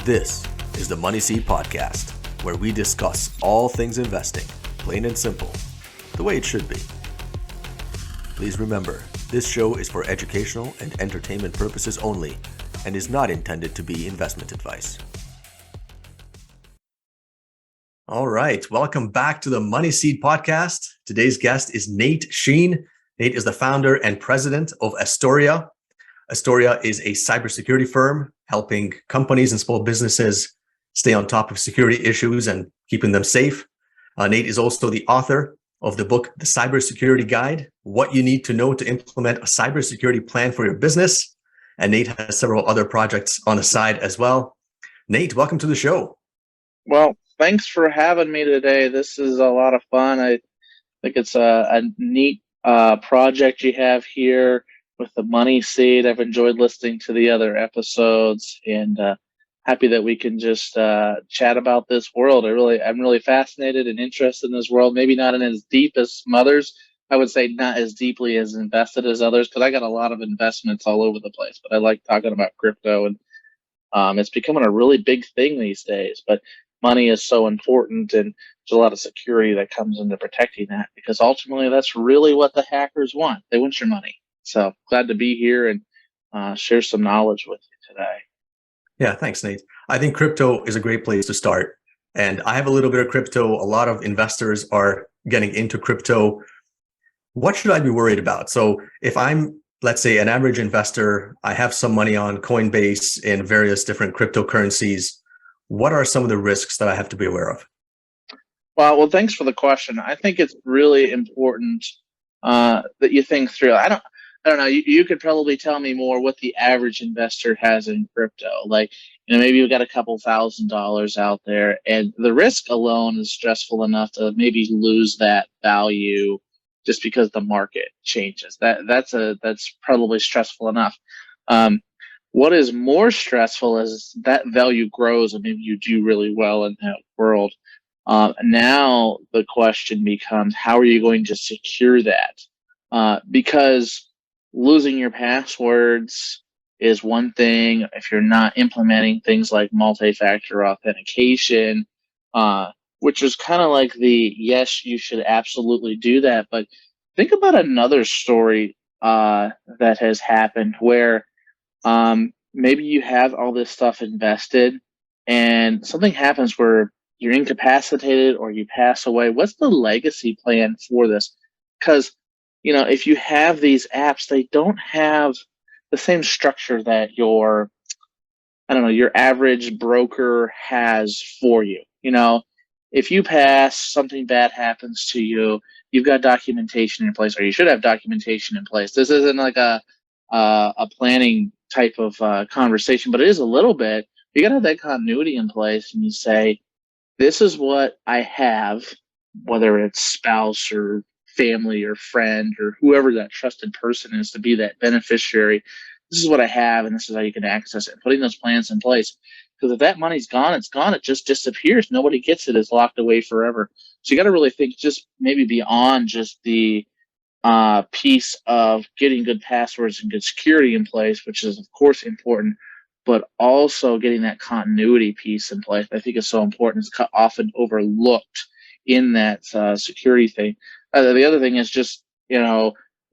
This is the Money Seed Podcast, where we discuss all things investing, plain and simple, the way it should be. Please remember, this show is for educational and entertainment purposes only and is not intended to be investment advice. All right, welcome back to the Money Seed Podcast. Today's guest is Nate Sheen. Nate is the founder and president of Astoria. Astoria is a cybersecurity firm helping companies and small businesses stay on top of security issues and keeping them safe. Nate is also the author of the book, The Cybersecurity Guide, What You Need to Know to Implement a Cybersecurity Plan for Your Business. And Nate has several other projects on the side as well. Nate, welcome to the show. Well, thanks for having me today. This is a lot of fun. I think it's a neat project you have here with the Money Seed. I've enjoyed listening to the other episodes and happy that we can just chat about this world. I'm really fascinated and interested in this world. Maybe not in as deep as some others. I would say not as deeply as invested as others because I got a lot of investments all over the place. But I like talking about crypto, and it's becoming a really big thing these days. But money is so important, and there's a lot of security that comes into protecting that because ultimately that's really what the hackers want. They want your money. So glad to be here and share some knowledge with you today. Yeah, thanks, Nate. I think crypto is a great place to start. And I have a little bit of crypto. A lot of investors are getting into crypto. What should I be worried about? So if I'm, let's say, an average investor, I have some money on Coinbase in various different cryptocurrencies. What are some of the risks that I have to be aware of? Well, thanks for the question. I think it's really important that you think through. I don't know. You could probably tell me more what the average investor has in crypto. Like, maybe you've got a couple $1,000s out there, and the risk alone is stressful enough to maybe lose that value just because the market changes. That's probably stressful enough. What is more stressful is that value grows, and maybe you do really well in that world. Now the question becomes, how are you going to secure that? Because losing your passwords is one thing. If you're not implementing things like multi-factor authentication, which is kind of like yes, you should absolutely do that. But think about another story that has happened where maybe you have all this stuff invested and something happens where you're incapacitated or you pass away. What's the legacy plan for this? Because if you have these apps, they don't have the same structure that your average broker has for you. If you pass, something bad happens to you, you've got documentation in place, or you should have documentation in place. This isn't like a planning type of conversation, but it is a little bit. You got to have that continuity in place, and you say, this is what I have, whether it's spouse or family or friend or whoever that trusted person is to be that beneficiary. This is what I have, and this is how you can access it. Putting those plans in place, because if that money's gone, it's gone. It just disappears. Nobody gets it. It's locked away forever. So you got to really think just maybe beyond just the piece of getting good passwords and good security in place, which is of course important, but also getting that continuity piece in place. I think is so important. It's often overlooked in that security thing. The other thing is just,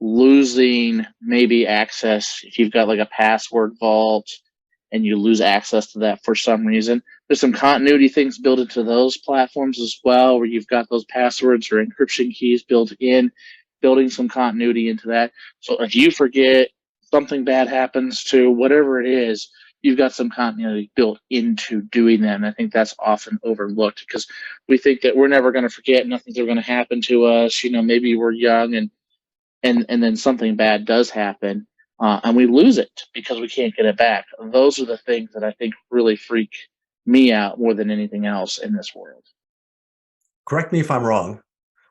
losing maybe access. If you've got like a password vault and you lose access to that for some reason, there's some continuity things built into those platforms as well, where you've got those passwords or encryption keys built in, building some continuity into that. So if you forget, something bad happens to whatever it is, you've got some continuity built into doing that. And I think that's often overlooked because we think that we're never going to forget, nothing's ever going to happen to us. Maybe we're young and then something bad does happen and we lose it because we can't get it back. Those are the things that I think really freak me out more than anything else in this world. Correct me if I'm wrong,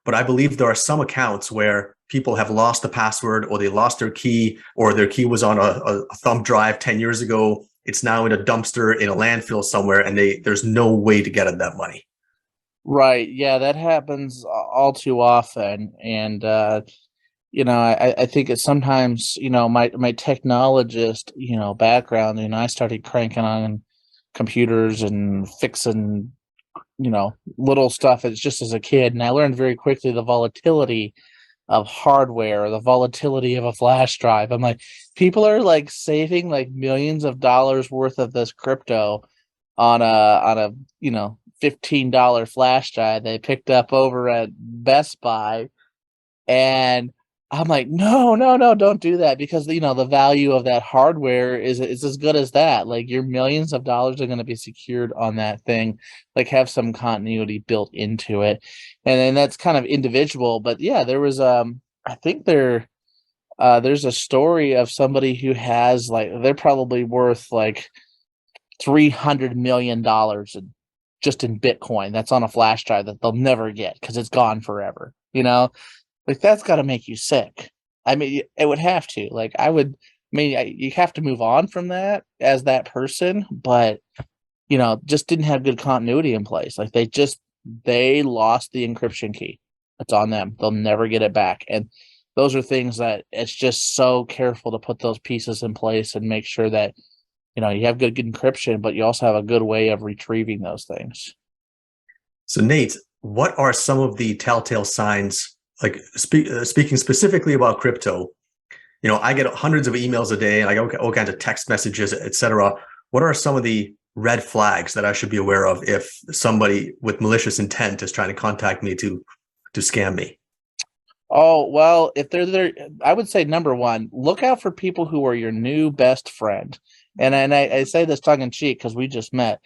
but I believe there are some accounts where people have lost the password or they lost their key or their key was on a thumb drive 10 years ago. It's now in a dumpster in a landfill somewhere, and there's no way to get at that money. Right. Yeah, that happens all too often. And I think it's sometimes, my technologist, background, I started cranking on computers and fixing, little stuff. It's just as a kid. And I learned very quickly the volatility of hardware, the volatility of a flash drive. I'm like, people are like saving like millions of dollars worth of this crypto on a $15 flash drive they picked up over at Best Buy. And I'm like, no, no, no, don't do that, because the value of that hardware is as good as that. Like, your millions of dollars are going to be secured on that thing. Like, have some continuity built into it, and then that's kind of individual. But yeah, there was I think there's a story of somebody who has, like, they're probably worth like $300 million just in Bitcoin. That's on a flash drive that they'll never get because it's gone forever. Like, that's got to make you sick. I mean, it would have to. Like, you have to move on from that as that person, but just didn't have good continuity in place. Like, they lost the encryption key. It's on them. They'll never get it back. And those are things that it's just so careful to put those pieces in place and make sure that you have good encryption, but you also have a good way of retrieving those things. So, Nate, what are some of the telltale signs? Like, speaking specifically about crypto, I get hundreds of emails a day, and I get all kinds of text messages, etc. What are some of the red flags that I should be aware of if somebody with malicious intent is trying to contact me to scam me? Oh, well, if they're there, I would say number one, look out for people who are your new best friend. And I say this tongue in cheek because we just met.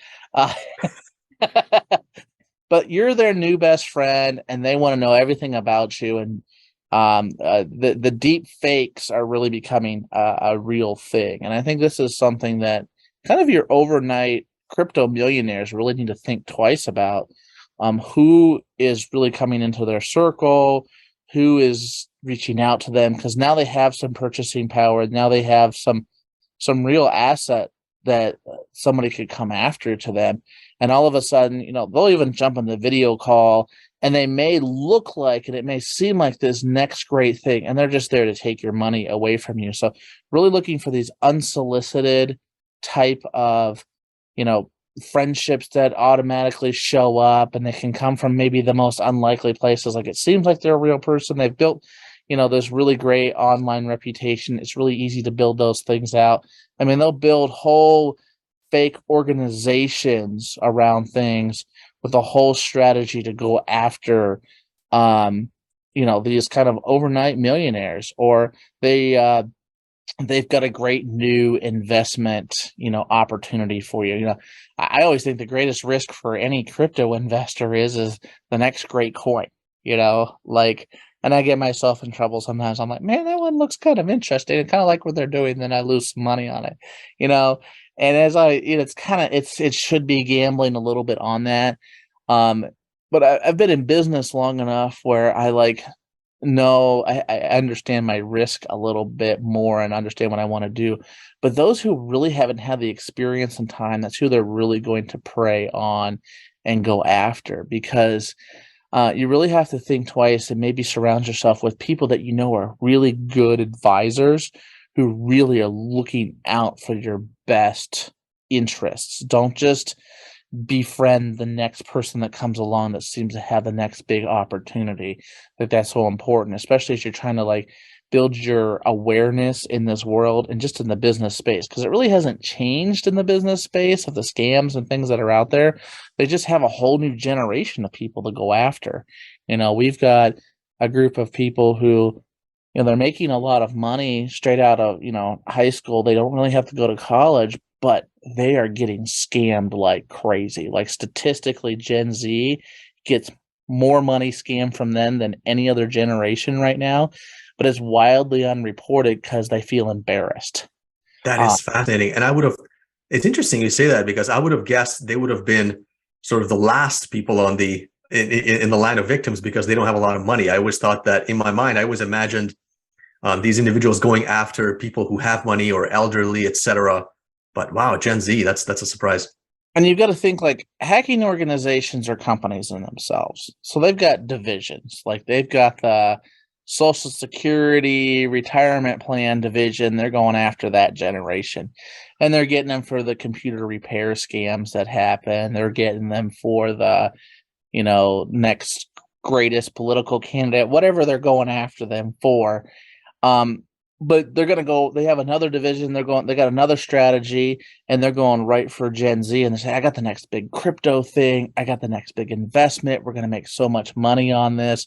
But you're their new best friend, and they want to know everything about you. And the deep fakes are really becoming a real thing. And I think this is something that kind of your overnight crypto millionaires really need to think twice about. Who is really coming into their circle, who is reaching out to them, because now they have some purchasing power. Now they have some real asset that somebody could come after to them. And all of a sudden, they'll even jump on the video call, and they may look like, and it may seem like this next great thing, and they're just there to take your money away from you. So really looking for these unsolicited type of, friendships that automatically show up, and they can come from maybe the most unlikely places. Like, it seems like they're a real person. They've built, this really great online reputation. It's really easy to build those things out. I mean, they'll build whole fake organizations around things with a whole strategy to go after, these kind of overnight millionaires, or they've got a great new investment, opportunity for you. I always think the greatest risk for any crypto investor is the next great coin, like, and I get myself in trouble sometimes. I'm like, man, that one looks kind of interesting. I kind of like what they're doing. Then I lose some money on it, and as it should be gambling a little bit on that. But I've been in business long enough where I understand my risk a little bit more and understand what I want to do. But those who really haven't had the experience and time, that's who they're really going to prey on and go after, because you really have to think twice and maybe surround yourself with people that are really good advisors who really are looking out for your best interests. Don't just befriend the next person that comes along that seems to have the next big opportunity. That's so important, especially as you're trying to build your awareness in this world and just in the business space, because it really hasn't changed in the business space of the scams and things that are out there. They just have a whole new generation of people to go after. We've got a group of people who they're making a lot of money straight out of high school. They don't really have to go to college, but they are getting scammed like crazy. Like, statistically, Gen Z gets more money scammed from them than any other generation right now, but it's wildly unreported because they feel embarrassed. That is fascinating. And it's interesting you say that, because I would have guessed they would have been sort of the last people in the line of victims, because they don't have a lot of money. I always thought that, in my mind, I always imagined these individuals going after people who have money or elderly, etc. But wow, Gen Z, that's a surprise. And you've got to think, like, hacking organizations are companies in themselves. So they've got divisions. Like, they've got the Social Security, retirement plan division, they're going after that generation. And they're getting them for the computer repair scams that happen. They're getting them for the, next greatest political candidate, whatever they're going after them for. But they're going to go, they have another division. They got another strategy, and they're going right for Gen Z. And they say, I got the next big crypto thing. I got the next big investment. We're going to make so much money on this.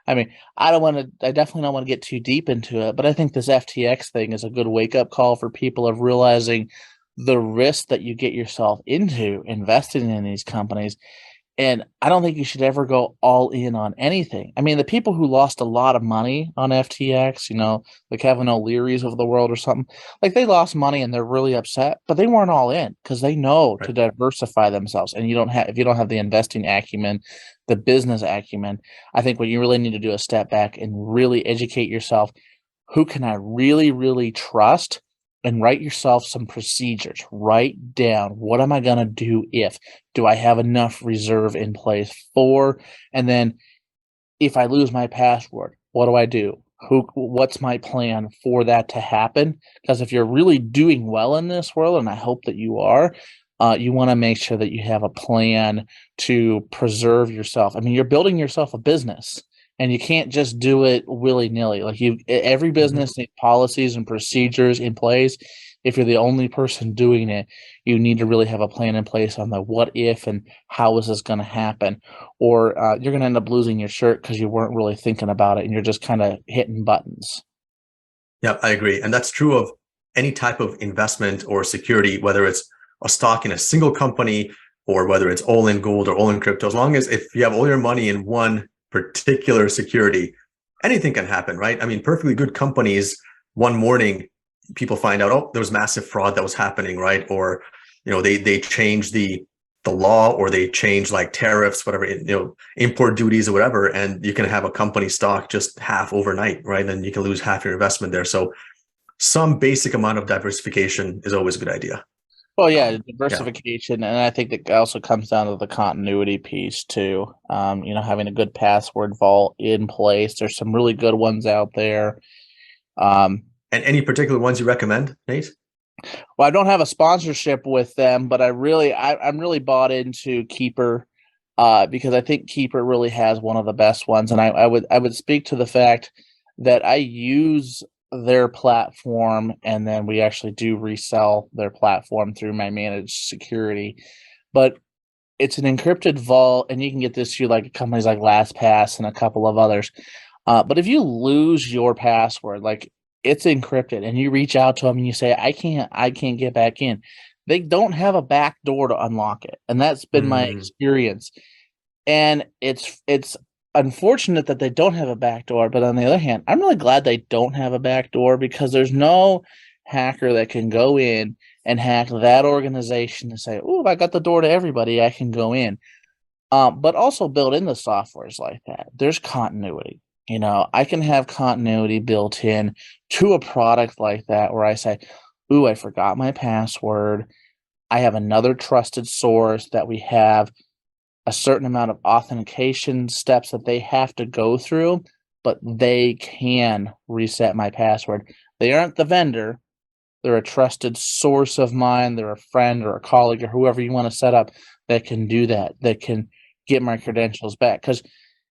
I mean, I definitely don't want to get too deep into it, but I think this FTX thing is a good wake up call for people of realizing the risk that you get yourself into investing in these companies. And I don't think you should ever go all in on anything. I mean, the people who lost a lot of money on FTX, the Kevin O'Leary's of the world or something, like they lost money and they're really upset, but they weren't all in because they know to diversify themselves. And if you don't have the investing acumen, the business acumen, I think what you really need to do is step back and really educate yourself. Who can I really, really trust? And write yourself some procedures. Write down, what am I going to do if? Do I have enough reserve in place for? And then if I lose my password, what do I do? What's my plan for that to happen? Because if you're really doing well in this world, and I hope that you are, you want to make sure that you have a plan to preserve yourself. I mean, you're building yourself a business. And you can't just do it willy-nilly. Like every business needs policies and procedures in place. If you're the only person doing it, you need to really have a plan in place on the what if and how is this going to happen. Or you're going to end up losing your shirt because you weren't really thinking about it and you're just kind of hitting buttons. Yeah, I agree. And that's true of any type of investment or security, whether it's a stock in a single company or whether it's all in gold or all in crypto. As long as if you have all your money in one particular security, anything can happen, right? I mean, perfectly good companies, one morning, people find out, oh, there was massive fraud that was happening, right? Or, they changed the law, or they changed like tariffs, whatever, import duties or whatever, and you can have a company stock just half overnight, right? And you can lose half your investment there. So some basic amount of diversification is always a good idea. Well, yeah, diversification, and I think that also comes down to the continuity piece too. Having a good password vault in place. There's some really good ones out there. And any particular ones you recommend, Nate? Well, I don't have a sponsorship with them, but I'm really bought into Keeper, because I think Keeper really has one of the best ones, and I would speak to the fact that I use their platform, and then we actually do resell their platform through my managed security. But it's an encrypted vault, and you can get this through like companies like LastPass and a couple of others. But if you lose your password, like it's encrypted, and you reach out to them and you say, I can't get back in, they don't have a back door to unlock it. And that's been my experience. And it's unfortunate that they don't have a backdoor, but on the other hand, I'm really glad they don't have a backdoor, because there's no hacker that can go in and hack that organization and say, oh, I got the door to everybody, I can go in. But also built in the softwares like that, there's continuity. I can have continuity built in to a product like that where I say, ooh, I forgot my password. I have another trusted source that we have a certain amount of authentication steps that they have to go through, but they can reset my password. They aren't the vendor. They're a trusted source of mine. They're a friend or a colleague or whoever you want to set up that can do that, that can get my credentials back. Because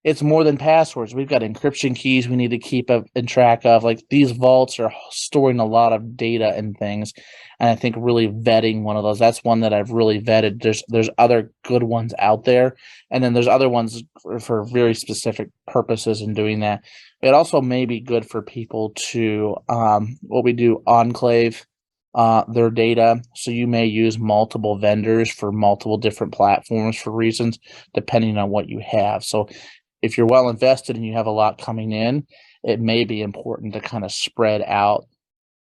it's more than passwords. We've got encryption keys we need to keep in track of. Like, these vaults are storing a lot of data and things. And I think really vetting one of those, that's one that I've really vetted. There's other good ones out there. And then there's other ones for very specific purposes in doing that. It also may be good for people to, what we do, enclave their data. So you may use multiple vendors for multiple different platforms for reasons, depending on what you have. So if you're well invested and you have a lot coming in, it may be important to kind of spread out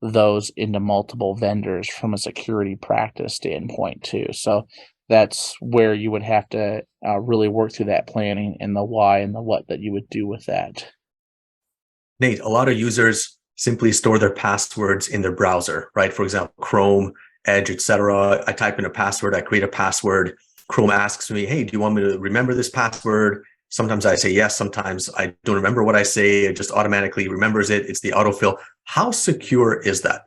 those into multiple vendors from a security practice standpoint too. So that's where you would have to really work through that planning and the why and the what that you would do with that. Nate, a lot of users simply store their passwords in their browser, right? For example, Chrome, Edge, etc. I type in a password, I create a password. Chrome asks me, hey, do you want me to remember this password? Sometimes I say yes, sometimes I don't remember what I say. It just automatically remembers it. It's the autofill. How secure is that?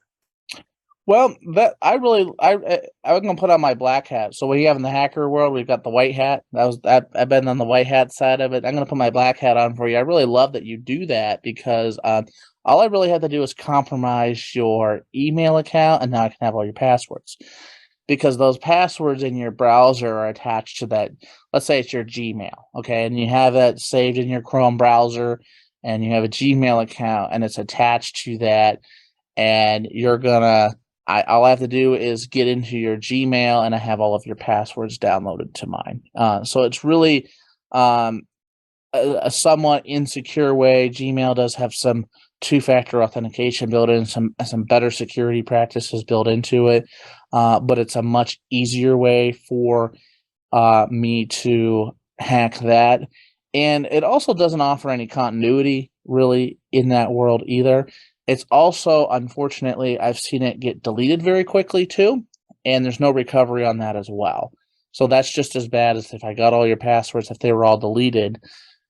Well, that I'm gonna put on my black hat. So we have in the hacker world, we've got the white hat. I've been on the white hat side of it. I'm gonna put my black hat on for you. I really love that you do that because all I really have to do is compromise your email account, and now I can have all your passwords. Because those passwords in your browser are attached to that. Let's say it's your Gmail, okay, and you have it saved in your Chrome browser, and you have a Gmail account, and it's attached to that, and you're gonna all I have to do is get into your Gmail and I have all of your passwords downloaded to mine. So it's really a somewhat insecure way. Gmail does have some two-factor authentication built in, some better security practices built into it, but it's a much easier way for me to hack that. And it also doesn't offer any continuity really in that world either. It's also, unfortunately, I've seen it get deleted very quickly too, and there's no recovery on that as well. So that's just as bad as if I got all your passwords, if they were all deleted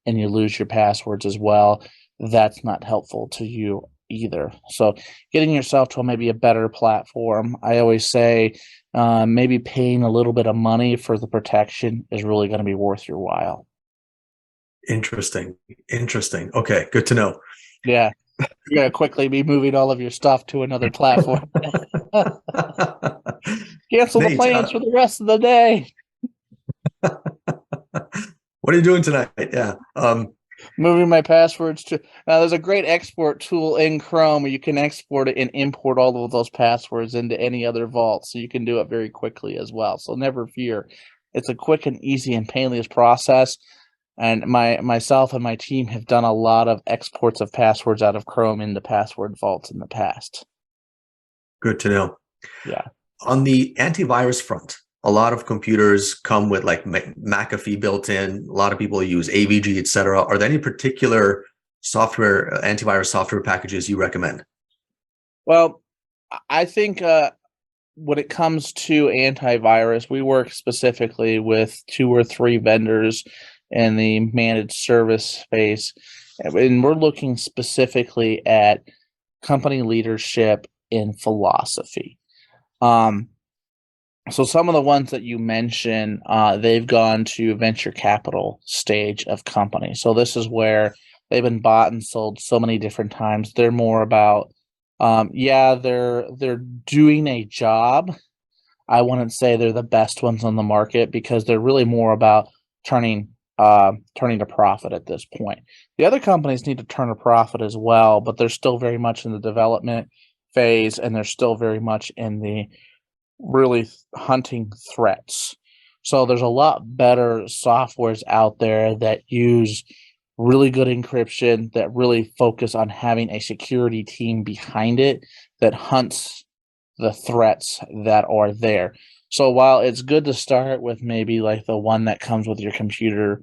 and you lose your passwords as well, that's not helpful to you either. So getting yourself to maybe a better platform, I always say maybe paying a little bit of money for the protection is really going to be worth your while. Interesting. Okay, good to know. Yeah. You're going to quickly be moving all of your stuff to another platform. Cancel the plans for the rest of the day. What are you doing tonight? Yeah. Moving my passwords to now. There's a great export tool in Chrome where you can export it and import all of those passwords into any other vault, so you can do it very quickly as well. So never fear, it's a quick and easy and painless process. And myself and my team have done a lot of exports of passwords out of Chrome into password vaults in the past. Good to know. Yeah. On the antivirus front, a lot of computers come with like McAfee built in. A lot of people use AVG, etc. Are there any particular software, antivirus software packages you recommend? Well, I think when it comes to antivirus, we work specifically with 2 or 3 vendors in the managed service space, and we're looking specifically at company leadership and philosophy. So some of the ones that you mentioned, they've gone to venture capital stage of company. So this is where they've been bought and sold so many different times. They're more about, they're doing a job. I wouldn't say they're the best ones on the market because they're really more about turning to profit at this point. The other companies need to turn a profit as well, but they're still very much in the development phase, and they're still very much in the really hunting threats. So there's a lot better softwares out there that use really good encryption, that really focus on having a security team behind it that hunts the threats that are there. So while it's good to start with maybe like the one that comes with your computer,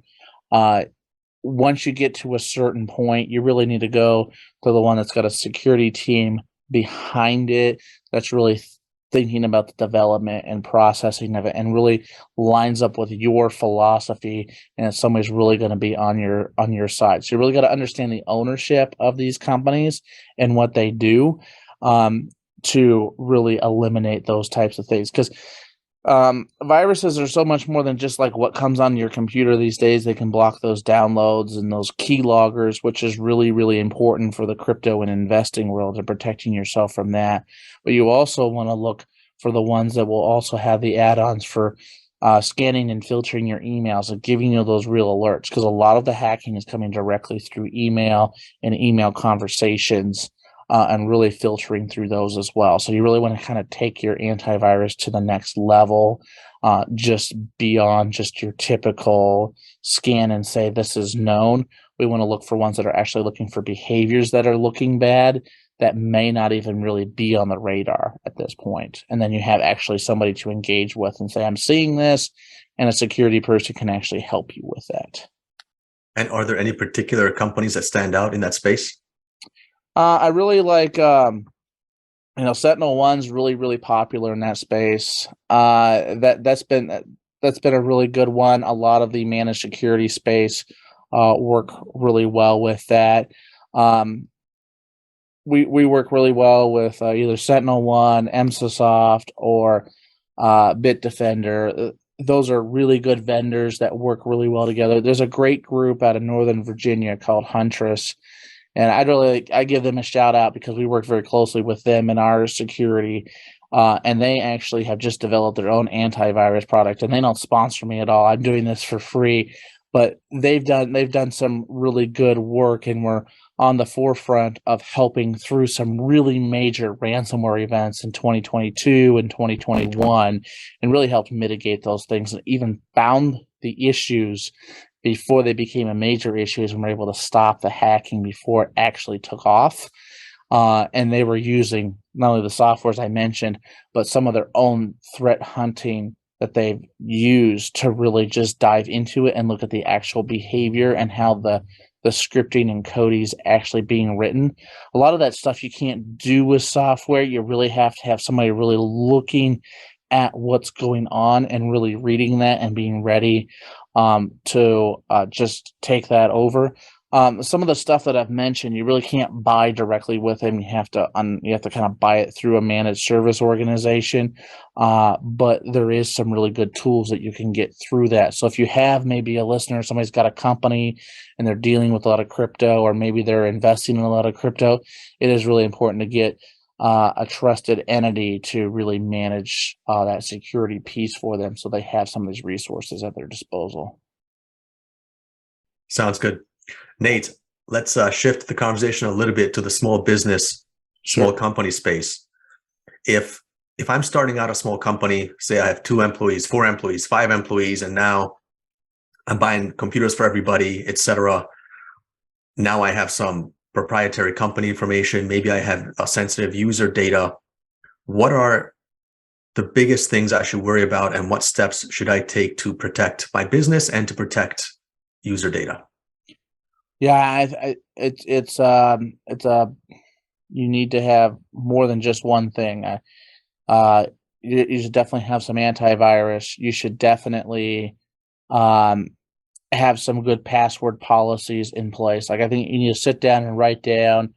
once you get to a certain point, you really need to go to the one that's got a security team behind it that's really thinking about the development and processing of it and really lines up with your philosophy, and in some ways really going to be on your side. So you really got to understand the ownership of these companies and what they do to really eliminate those types of things, because viruses are so much more than just like what comes on your computer these days. They can block those downloads and those key loggers, which is really, really important for the crypto and investing world and protecting yourself from that. But you also want to look for the ones that will also have the add-ons for scanning and filtering your emails and giving you those real alerts, because a lot of the hacking is coming directly through email and email conversations. And really filtering through those as well. So you really want to kind of take your antivirus to the next level, just beyond just your typical scan and say this is known. We want to look for ones that are actually looking for behaviors that are looking bad that may not even really be on the radar at this point. And then you have actually somebody to engage with and say, I'm seeing this, and a security person can actually help you with that. And are there any particular companies that stand out in that space? I really like, Sentinel-1's really, really popular in that space. That's been a really good one. A lot of the managed security space work really well with that. Um, we work really well with either SentinelOne, MSAsoft, or Bitdefender. Those are really good vendors that work really well together. There's a great group out of Northern Virginia called Huntress, and I give them a shout out because we work very closely with them in our security. And they actually have just developed their own antivirus product, and they don't sponsor me at all. I'm doing this for free, but they've done some really good work, and we're on the forefront of helping through some really major ransomware events in 2022 and 2021, and really helped mitigate those things, and even found the issues before they became a major issues, and were able to stop the hacking before it actually took off. And they were using not only the softwares I mentioned, but some of their own threat hunting that they've used to really just dive into it and look at the actual behavior and how the scripting and code is actually being written. A lot of that stuff you can't do with software. You really have to have somebody really looking at what's going on and really reading that and being ready to just take that over. Some of the stuff that I've mentioned, you really can't buy directly with him. You have to kind of buy it through a managed service organization. But there is some really good tools that you can get through that. So if you have maybe a listener, somebody's got a company and they're dealing with a lot of crypto, or maybe they're investing in a lot of crypto, it is really important to get a trusted entity to really manage that security piece for them, so they have some of these resources at their disposal. Sounds good. Nate, let's shift the conversation a little bit to the small business, small company space. If I'm starting out a small company, say I have 2 employees, 4 employees, 5 employees, and now I'm buying computers for everybody, etc. Now I have some proprietary company information. Maybe I have a sensitive user data. What are the biggest things I should worry about, and what steps should I take to protect my business and to protect user data? Yeah, it's you need to have more than just one thing. You should definitely have some antivirus. You should definitely have some good password policies in place. Like, I think you need to sit down and write down,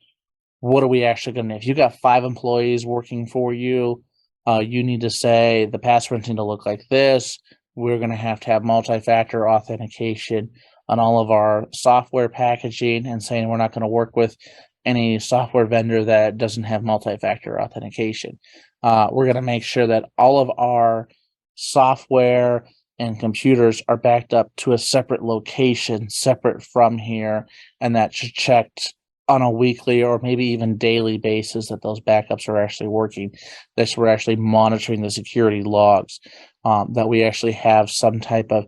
what are we actually going to, if you got 5 employees working for you, you need to say the passwords need to look like this. We're going to have multi-factor authentication on all of our software packaging, and saying we're not going to work with any software vendor that doesn't have multi-factor authentication. We're going to make sure that all of our software and computers are backed up to a separate location, separate from here, and that's checked on a weekly or maybe even daily basis, that those backups are actually working, that we're actually monitoring the security logs, that we actually have some type of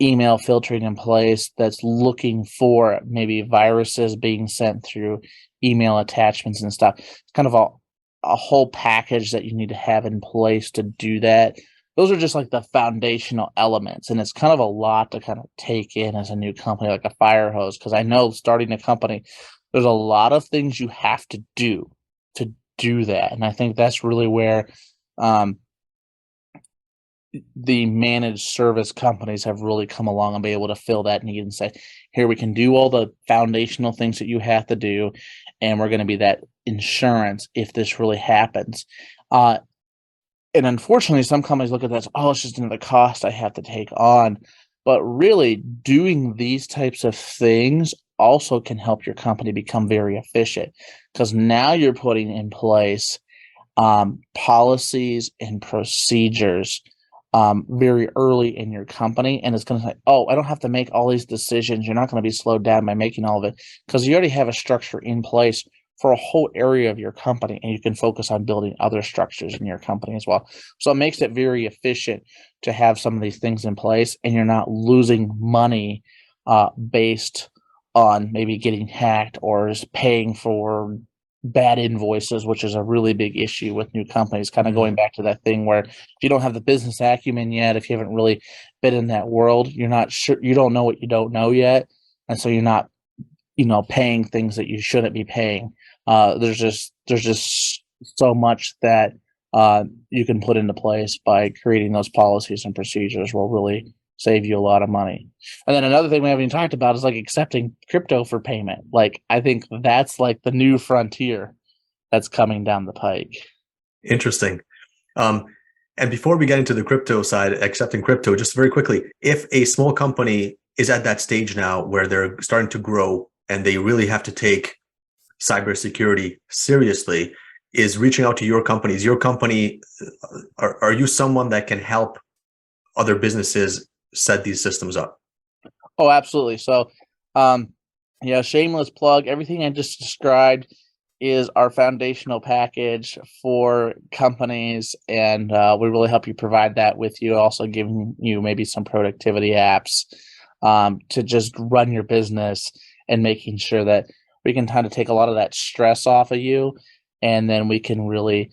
email filtering in place that's looking for maybe viruses being sent through email attachments and stuff. It's kind of a whole package that you need to have in place to do that. Those are just like the foundational elements, and it's kind of a lot to kind of take in as a new company, like a fire hose, because I know starting a company, there's a lot of things you have to do that, and I think that's really where the managed service companies have really come along and be able to fill that need and say, here, we can do all the foundational things that you have to do, and we're going to be that insurance if this really happens. And unfortunately, some companies look at that as, oh, it's just another cost I have to take on. But really, doing these types of things also can help your company become very efficient, because now you're putting in place policies and procedures very early in your company, and it's going to say, oh, I don't have to make all these decisions. You're not going to be slowed down by making all of it, because you already have a structure in place for a whole area of your company, and you can focus on building other structures in your company as well. So it makes it very efficient to have some of these things in place, and you're not losing money based on maybe getting hacked or just paying for bad invoices, which is a really big issue with new companies. Kind of going back to that thing where, if you don't have the business acumen yet, if you haven't really been in that world, you're not sure, you don't know what you don't know yet, and so you're not, paying things that you shouldn't be paying. There's just so much that you can put into place by creating those policies and procedures will really save you a lot of money. And then another thing we haven't even talked about is like accepting crypto for payment. Like I think that's like the new frontier that's coming down the pike. Interesting. And before we get into the crypto side, accepting crypto, just very quickly, if a small company is at that stage now where they're starting to grow and they really have to take cybersecurity seriously, is reaching out to your company. Is your company, are you someone that can help other businesses set these systems up? Oh, absolutely. So, yeah, shameless plug. Everything I just described is our foundational package for companies, and we really help you provide that with you. Also, giving you maybe some productivity apps to just run your business and making sure that we can kind of take a lot of that stress off of you, and then we can really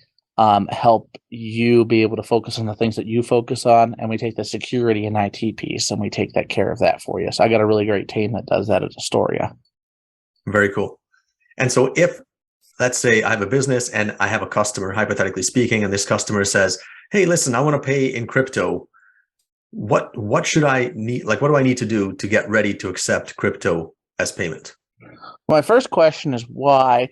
help you be able to focus on the things that you focus on, and we take the security and IT piece and we take that care of that for you. So I got a really great team that does that at Astoria. Very cool. And so if, let's say I have a business and I have a customer, hypothetically speaking, and this customer says, hey, listen, I want to pay in crypto. What should I need? Like, what do I need to do to get ready to accept crypto as payment? My first question is why?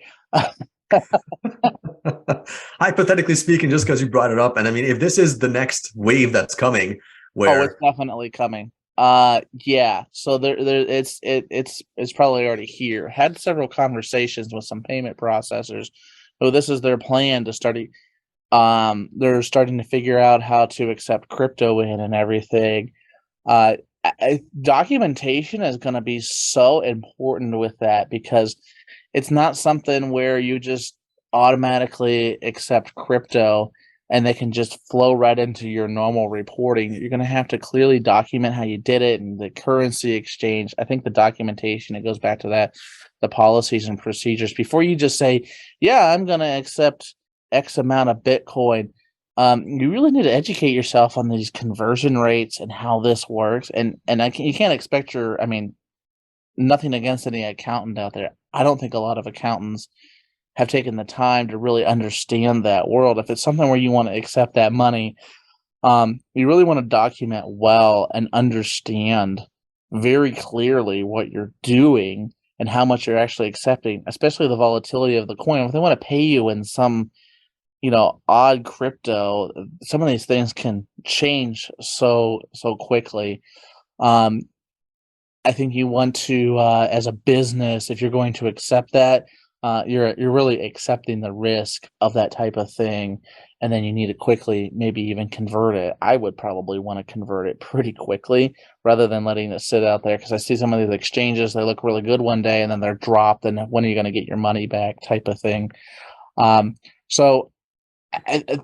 Hypothetically speaking, just because you brought it up, and I mean, if this is the next wave that's coming, where it's definitely coming. Yeah. So it's probably already here. Had several conversations with some payment processors. Oh, this is their plan to start. They're starting to figure out how to accept crypto in and everything. Documentation is going to be so important with that, because it's not something where you just automatically accept crypto and they can just flow right into your normal reporting. You're going to have to clearly document how you did it and the currency exchange. I think the documentation, it goes back to that, the policies and procedures. Before you just say, yeah, I'm going to accept X amount of Bitcoin, you really need to educate yourself on these conversion rates and how this works. And you can't expect nothing against any accountant out there. I don't think a lot of accountants have taken the time to really understand that world. If it's something where you want to accept that money, you really want to document well and understand very clearly what you're doing and how much you're actually accepting, especially the volatility of the coin. If they want to pay you in some, odd crypto, some of these things can change so quickly. I think you want to, as a business, if you're going to accept that, you're really accepting the risk of that type of thing, and then you need to quickly maybe even convert it. I would probably want to convert it pretty quickly rather than letting it sit out there, because I see some of these exchanges, they look really good one day and then they're dropped, and when are you going to get your money back type of thing. So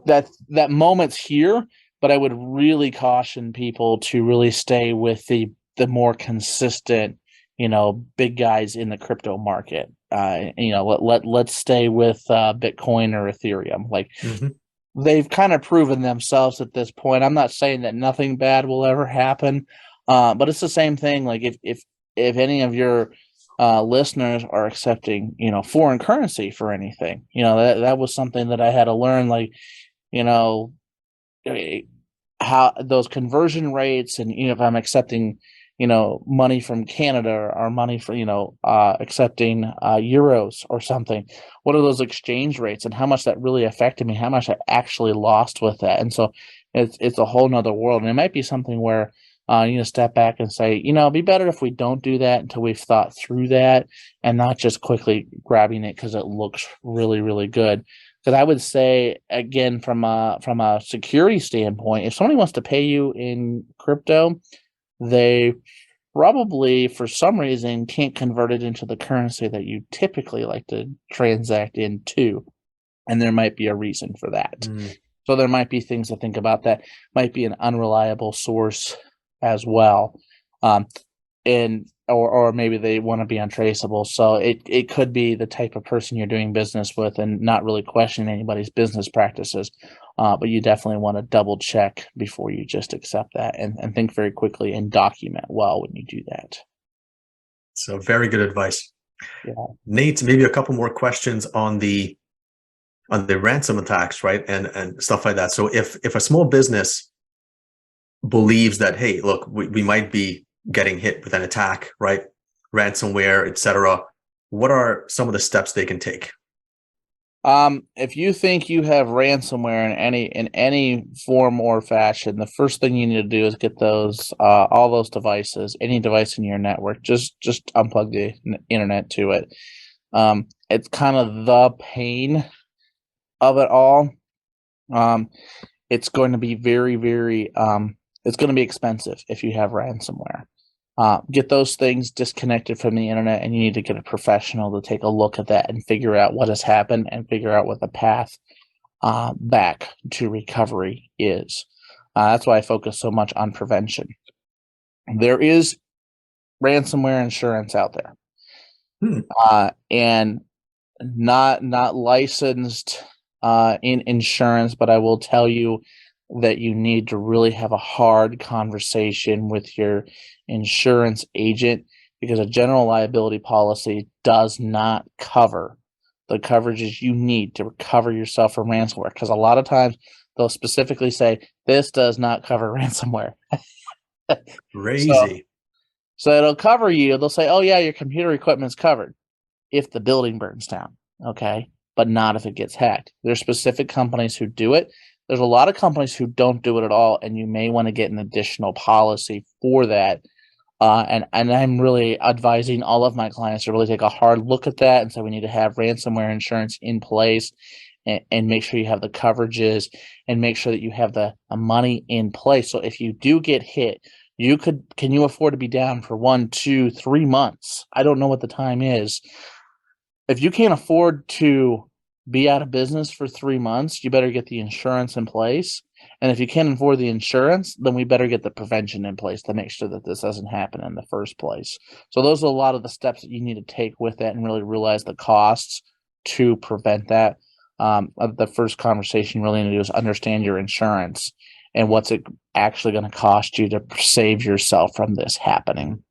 that moment's here, but I would really caution people to really stay with the more consistent, big guys in the crypto market. Let's stay with Bitcoin or Ethereum. Like, they've kind of proven themselves at this point. I'm not saying that nothing bad will ever happen, but it's the same thing. Like if any of your listeners are accepting, foreign currency for anything, that was something that I had to learn. Like, how those conversion rates, and if I'm accepting money from Canada or money for accepting euros or something, what are those exchange rates and how much that really affected me, how much I actually lost with that. And so it's a whole nother world, and it might be something where you step back and say, it'd be better if we don't do that until we've thought through that, and not just quickly grabbing it because it looks really, really good. Because I would say, again, from a security standpoint, if somebody wants to pay you in crypto, they probably, for some reason, can't convert it into the currency that you typically like to transact into. And there might be a reason for that. So there might be things to think about. That might be an unreliable source as well. Or maybe they want to be untraceable. So it could be the type of person you're doing business with and not really questioning anybody's business practices. But you definitely want to double check before you just accept that, and think very quickly and document well when you do that. So very good advice. Yeah. Nate, maybe a couple more questions on the ransom attacks, right? And stuff like that. So if a small business believes that, hey, look, we might be getting hit with an attack, right? Ransomware, etc. What are some of the steps they can take? If you think you have ransomware in any form or fashion, the first thing you need to do is get those all those devices, any device in your network, just unplug the internet to it. It's kind of the pain of it all. It's going to be very it's going to be expensive if you have ransomware. Get those things disconnected from the internet, and you need to get a professional to take a look at that and figure out what has happened and figure out what the path back to recovery is. That's why I focus so much on prevention. There is ransomware insurance out there, and not licensed in insurance, but I will tell you that you need to really have a hard conversation with your insurance agent, because a general liability policy does not cover the coverages you need to recover yourself from ransomware. Because a lot of times they'll specifically say, this does not cover ransomware. Crazy. So it'll cover you. They'll say, oh yeah, your computer equipment's covered if the building burns down. Okay. But not if it gets hacked. There's specific companies who do it. There's a lot of companies who don't do it at all, and you may want to get an additional policy for that. And I'm really advising all of my clients to really take a hard look at that, and so we need to have ransomware insurance in place, and make sure you have the coverages, and make sure that you have the money in place. So if you do get hit, can you afford to be down for 1, 2, 3 months? I don't know what the time is. If you can't afford to be out of business for 3 months, you better get the insurance in place. And if you can't afford the insurance, then we better get the prevention in place to make sure that this doesn't happen in the first place. So those are a lot of the steps that you need to take with that and really realize the costs to prevent that. The first conversation you really need to do is understand your insurance and what's it actually going to cost you to save yourself from this happening.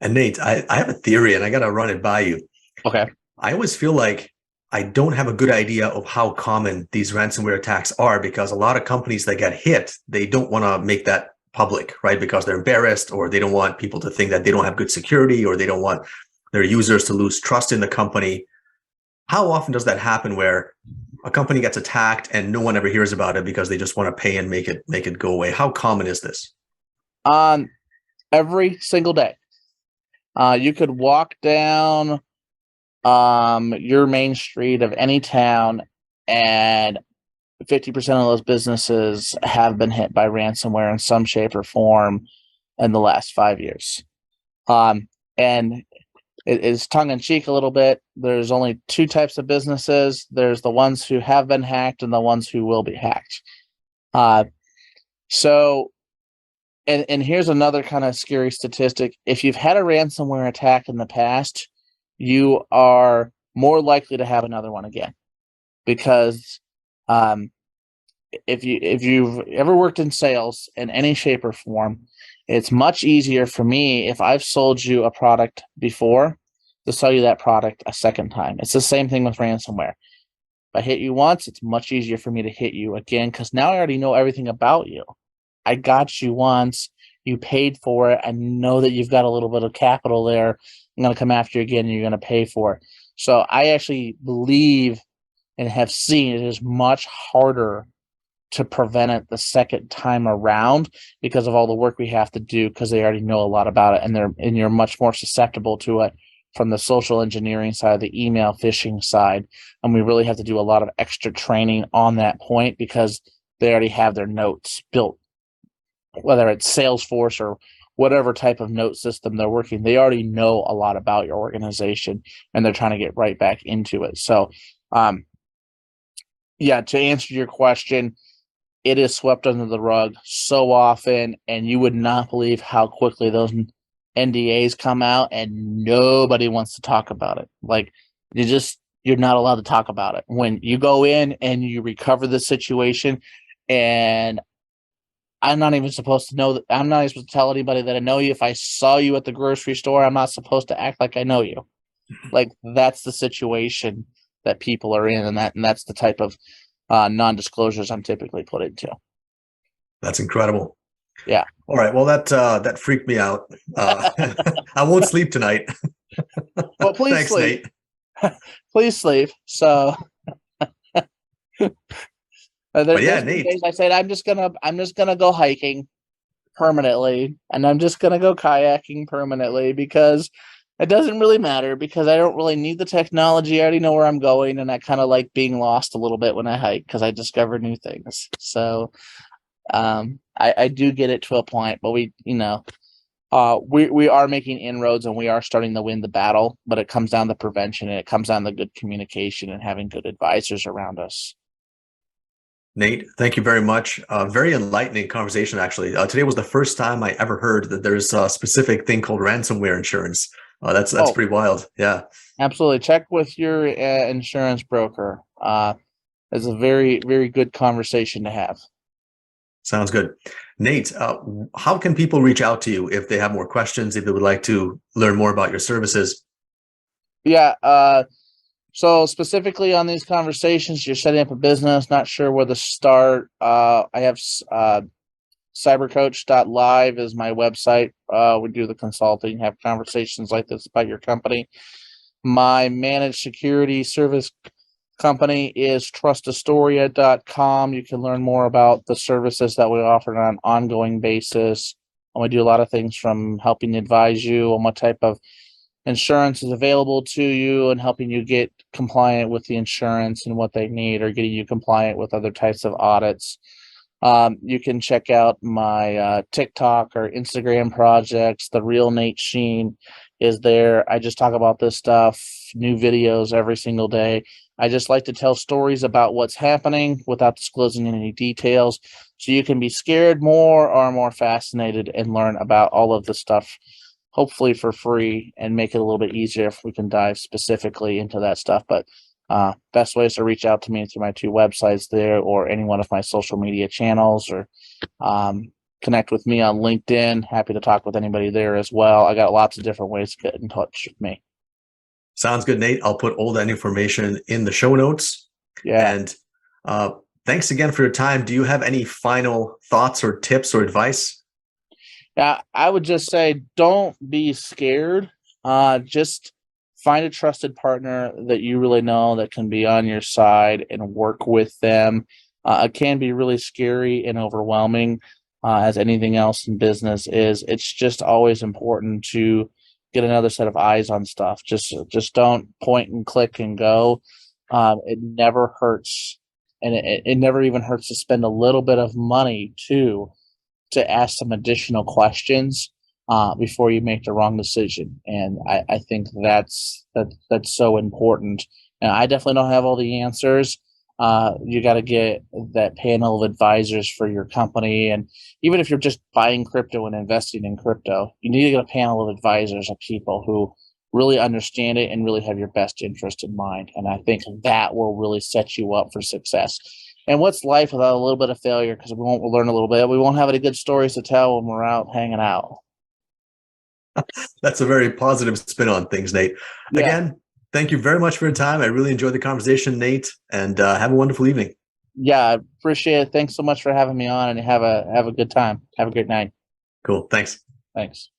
And Nate, I have a theory, and I got to run it by you. Okay. I always feel like I don't have a good idea of how common these ransomware attacks are, because a lot of companies that get hit, they don't want to make that public, right? Because they're embarrassed, or they don't want people to think that they don't have good security, or they don't want their users to lose trust in the company. How often does that happen where a company gets attacked and no one ever hears about it because they just want to pay and make it go away? How common is this? Every single day. You could walk down your main street of any town, and 50% of those businesses have been hit by ransomware in some shape or form in the last 5 years. And it is tongue-in-cheek a little bit. There's only 2 types of businesses. There's the ones who have been hacked and the ones who will be hacked. And here's another kind of scary statistic. If you've had a ransomware attack in the past, you are more likely to have another one again, because if you've ever worked in sales in any shape or form, it's much easier for me, if I've sold you a product before, to sell you that product a second time. It's the same thing with ransomware. If I hit you once, it's much easier for me to hit you again, because now I already know everything about you. I got you once, you paid for it, I know that you've got a little bit of capital there. I'm going to come after you again, and you're going to pay for it. So I actually believe and have seen it is much harder to prevent it the second time around, because of all the work we have to do, because they already know a lot about it, and you're much more susceptible to it from the social engineering side, the email phishing side. And we really have to do a lot of extra training on that point, because they already have their notes built, whether it's Salesforce or whatever type of note system they're working. They already know a lot about your organization, and they're trying to get right back into it. So, yeah, to answer your question, it is swept under the rug so often, and you would not believe how quickly those NDAs come out, and nobody wants to talk about it. Like, you're not allowed to talk about it. When you go in and you recover the situation, and I'm not even supposed to know that. I'm not even supposed to tell anybody that I know you. If I saw you at the grocery store, I'm not supposed to act like I know you. Like, that's the situation that people are in, and that's the type of non-disclosures I'm typically put into. That's incredible. Yeah. All right. Well, that freaked me out. I won't sleep tonight. Well, please Thanks, sleep. Nate. Please sleep. So But yeah, there's been Nate. days I said I'm just gonna go hiking permanently, and I'm just gonna go kayaking permanently because it doesn't really matter because I don't really need the technology. I already know where I'm going, and I kind of like being lost a little bit when I hike because I discover new things. So I do get it to a point, but we are making inroads and we are starting to win the battle, but it comes down to prevention and it comes down to good communication and having good advisors around us. Nate, thank you very much. Very enlightening conversation, actually. Today was the first time I ever heard that there's a specific thing called ransomware insurance. That's pretty wild. Yeah. Absolutely. Check with your insurance broker. It's a very, very good conversation to have. Sounds good. Nate, how can people reach out to you if they have more questions, if they would like to learn more about your services? Yeah. So specifically on these conversations, you're setting up a business, not sure where to start. I have cybercoach.live is my website. We do the consulting, have conversations like this about your company. My managed security service company is trustastoria.com. You can learn more about the services that we offer on an ongoing basis. And we do a lot of things from helping advise you on what type of insurance is available to you and helping you get compliant with the insurance and what they need, or getting you compliant with other types of audits. You can check out my TikTok or Instagram projects. The real Nate Sheen is there. I just talk about this stuff, new videos every single day. I just like to tell stories about what's happening without disclosing any details, so you can be scared more or more fascinated and learn about all of the stuff, hopefully for free, and make it a little bit easier if we can dive specifically into that stuff. But best ways to reach out to me through my 2 websites there, or any one of my social media channels, or connect with me on LinkedIn. Happy to talk with anybody there as well. I got lots of different ways to get in touch with me. Sounds good, Nate. I'll put all that information in the show notes. Yeah. And thanks again for your time. Do you have any final thoughts or tips or advice? Yeah, I would just say don't be scared. Just find a trusted partner that you really know that can be on your side and work with them. It can be really scary and overwhelming, as anything else in business is. It's just always important to get another set of eyes on stuff. Just don't point and click and go. It never hurts, and it never even hurts to spend a little bit of money too, to ask some additional questions before you make the wrong decision. And I think that's so important. And I definitely don't have all the answers. You got to get that panel of advisors for your company. And even if you're just buying crypto and investing in crypto, you need to get a panel of advisors of people who really understand it and really have your best interest in mind. And I think that will really set you up for success. And what's life without a little bit of failure? Because we'll learn a little bit. We won't have any good stories to tell when we're out hanging out. That's a very positive spin on things, Nate. Yeah. Again, thank you very much for your time. I really enjoyed the conversation, Nate, and have a wonderful evening. Yeah, I appreciate it. Thanks so much for having me on, and have a good time. Have a great night. Cool. Thanks. Thanks.